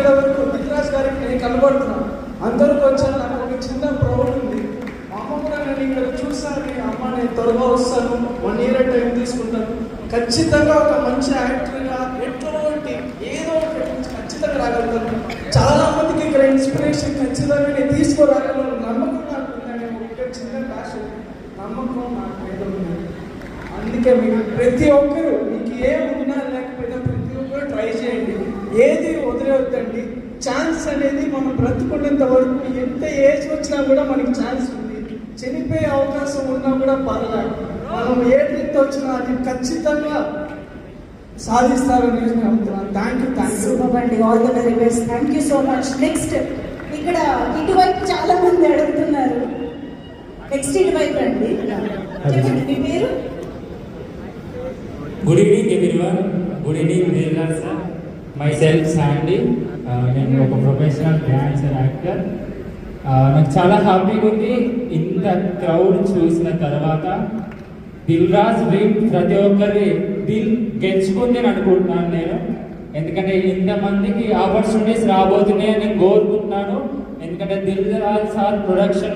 ఇక్కడ వరకు దిల్రాజ్ గారికి నేను కనబడుతున్నాను, అందరికి వచ్చాను. నాకు ఒక చిన్న ప్రౌడ్ ఉంది. మా అమ్మ కూడా నేను ఇక్కడ చూసాను, అమ్మ నేను త్వరగా వస్తాను, 1 year టైం తీసుకుంటాను, ఖచ్చితంగా ఒక మంచి యాక్టర్గా ఎటువంటి ఏదో ఒకటి ఖచ్చితంగా రాగలుగుతాను. చాలా మందికి ఇక్కడ ఇన్స్పిరేషన్ ఖచ్చితంగా నేను తీసుకురాగలను నమ్మకం నాకు ఉందని ఇక్కడ చిన్న క్లాస్ నమ్మకం నాకు మీద ఉంది. అందుకే మీకు ప్రతి ఒక్కరు మీకు ఏమున్నా లేకపోయినా ప్రతి ఒక్కరు ట్రై చేయండి, ఏది వదిలేవద్దండి. ఛాన్స్ అనేది మనం బ్రతుకున్నంత వరకు ఎంత ఏజ్ వచ్చినా కూడా మనకి ఛాన్స్ ఉంది. చనిపోయే అవకాశం ఉన్నా కూడా పర్లేదు, మనం ఏ రీతి వచ్చినా అది ఖచ్చితంగా సాధిస్తారని నేను నమ్ముతున్నాను. థ్యాంక్ యూ అండి, all the very best. Thank you so much. Next ఇక్కడ ఇటువైపు చాలా మంది అడుగుతున్నారు. నెక్స్ట్ ఇటువైపు రండి, చెప్పండి మీ పేరు. Good evening everyone. Good evening Dilraj sir. Myself Sandy. నేను ఒక ప్రొఫెషనల్ డాన్సర్, యాక్టర్. నాకు చాలా హ్యాపీగా ఉంది ఇంత క్రౌడ్ చూసిన తర్వాత. దిల్రాజ్ డ్రీమ్ ప్రతి ఒక్కరి దిల్ గెలుచుకుంది అని అనుకుంటున్నాను నేను. ఎందుకంటే ఇంతమందికి ఆపర్చునిటీస్ రాబోతున్నాయని నేను కోరుకుంటున్నాను. ఎందుకంటే దిల్రాజ్ సార్ ప్రొడక్షన్